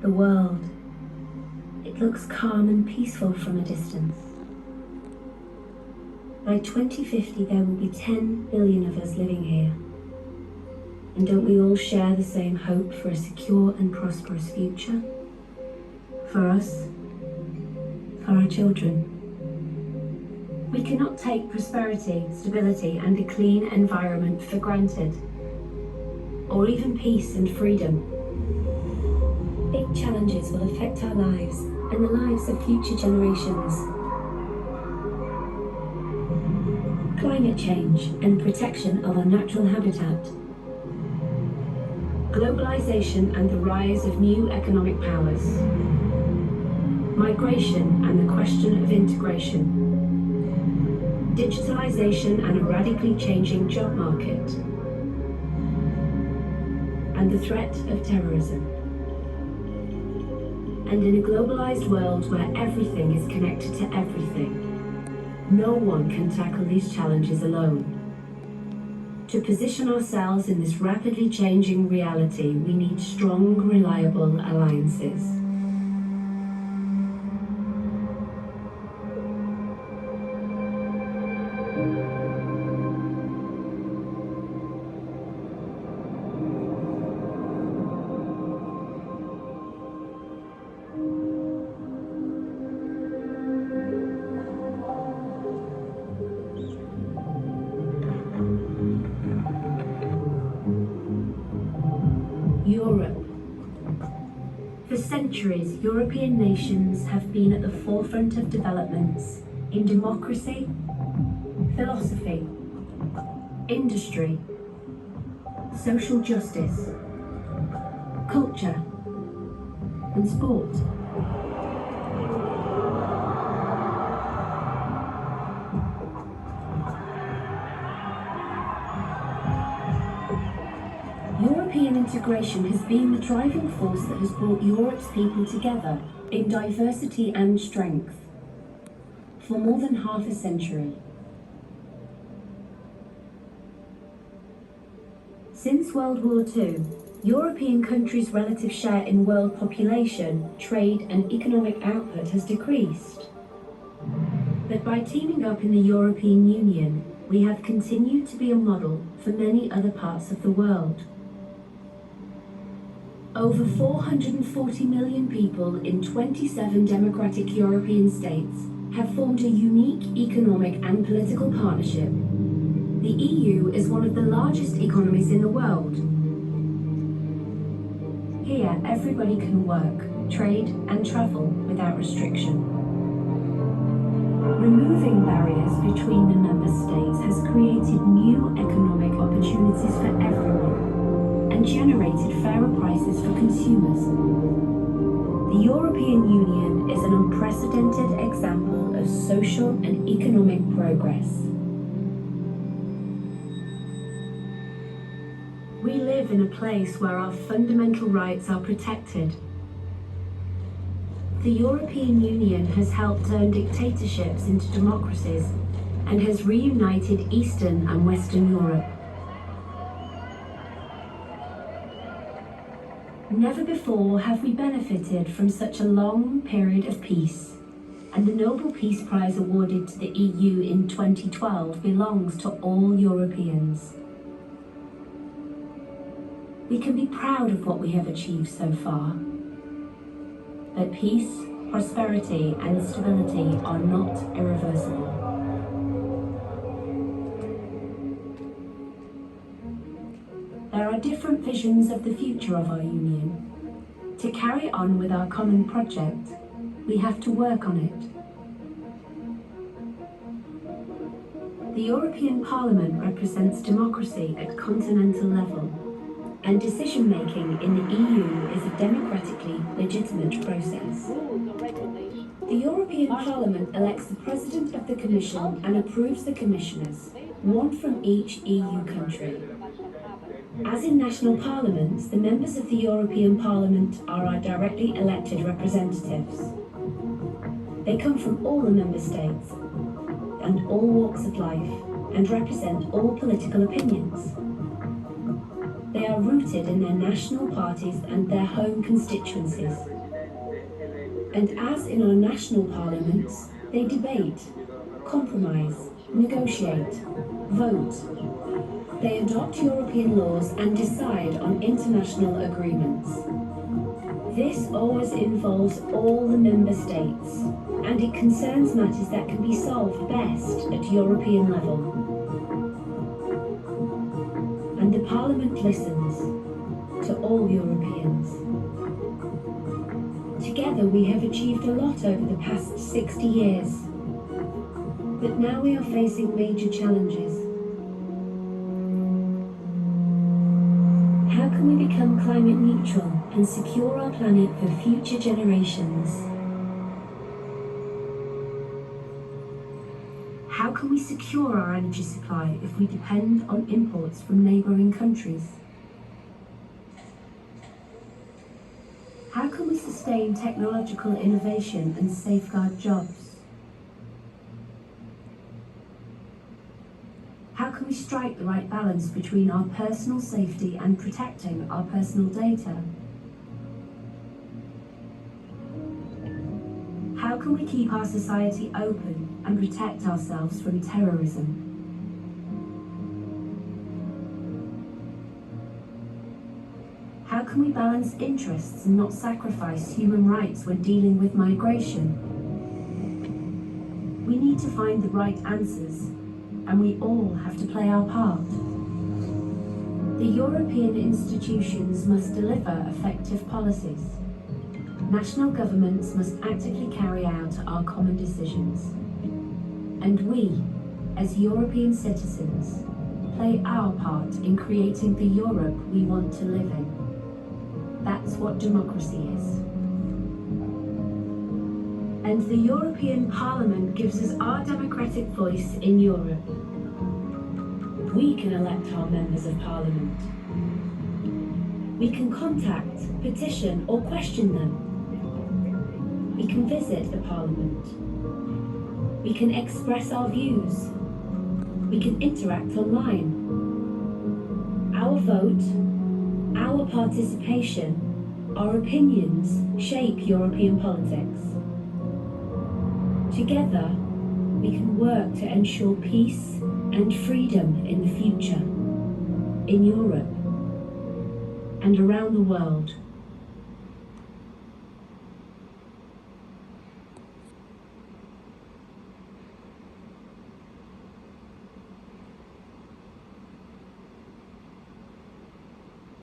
the world. It looks calm and peaceful from a distance. By 2050, there will be 10 billion of us living here. And don't we all share the same hope for a secure and prosperous future? For us, for our children. We cannot take prosperity, stability, and a clean environment for granted, or even peace and freedom. Big challenges will affect our lives and the lives of future generations. Climate change and protection of our natural habitat. Globalization and the rise of new economic powers. Migration and the question of integration. Digitalization and a radically changing job market. And the threat of terrorism. And in a globalized world where everything is connected to everything, no one can tackle these challenges alone. To position ourselves in this rapidly changing reality, we need strong, reliable alliances. Europe. For centuries, European nations have been at the forefront of developments in democracy, philosophy, industry, social justice, culture, and sport. European integration has been the driving force that has brought Europe's people together in diversity and strength for more than half a century. Since World War II, European countries' relative share in world population, trade, and economic output has decreased. But by teaming up in the European Union, we have continued to be a model for many other parts of the world. Over 440 million people in 27 democratic European states have formed a unique economic and political partnership. The EU is one of the largest economies in the world. Here, everybody can work, trade, and travel without restriction. Removing barriers between the member states has created new economic opportunities for everyone and generated fairer prices for consumers. The European Union is an unprecedented example of social and economic progress. We live in a place where our fundamental rights are protected. The European Union has helped turn dictatorships into democracies and has reunited Eastern and Western Europe. Never before have we benefited from such a long period of peace, and the Nobel Peace Prize awarded to the EU in 2012 belongs to all Europeans. We can be proud of what we have achieved so far, but peace, prosperity, and stability are not irreversible. There are different visions of the future of our union. To carry on with our common project, we have to work on it. The European Parliament represents democracy at continental level, and decision-making in the EU is a democratically legitimate process. The European Parliament elects the President of the Commission and approves the commissioners, one from each EU country. As in national parliaments, the members of the European Parliament are our directly elected representatives. They come from all the member states and all walks of life and represent all political opinions. They are rooted in their national parties and their home constituencies. And as in our national parliaments, they debate, compromise, negotiate, vote. They adopt European laws and decide on international agreements. This always involves all the member states, and it concerns matters that can be solved best at European level. And the Parliament listens to all Europeans. Together we have achieved a lot over the past 60 years, but now we are facing major challenges. How can we become climate neutral and secure our planet for future generations? How can we secure our energy supply if we depend on imports from neighbouring countries? How can we sustain technological innovation and safeguard jobs? How can we strike the right balance between our personal safety and protecting our personal data? How can we keep our society open and protect ourselves from terrorism? How can we balance interests and not sacrifice human rights when dealing with migration? We need to find the right answers, and we all have to play our part. The European institutions must deliver effective policies. National governments must actively carry out our common decisions. And we, as European citizens, play our part in creating the Europe we want to live in. That's what democracy is. And the European Parliament gives us our democratic voice in Europe. We can elect our members of Parliament. We can contact, petition, or question them. We can visit the Parliament. We can express our views. We can interact online. Our vote, our participation, our opinions shape European politics. Together, we can work to ensure peace and freedom in the future, in Europe, and around the world.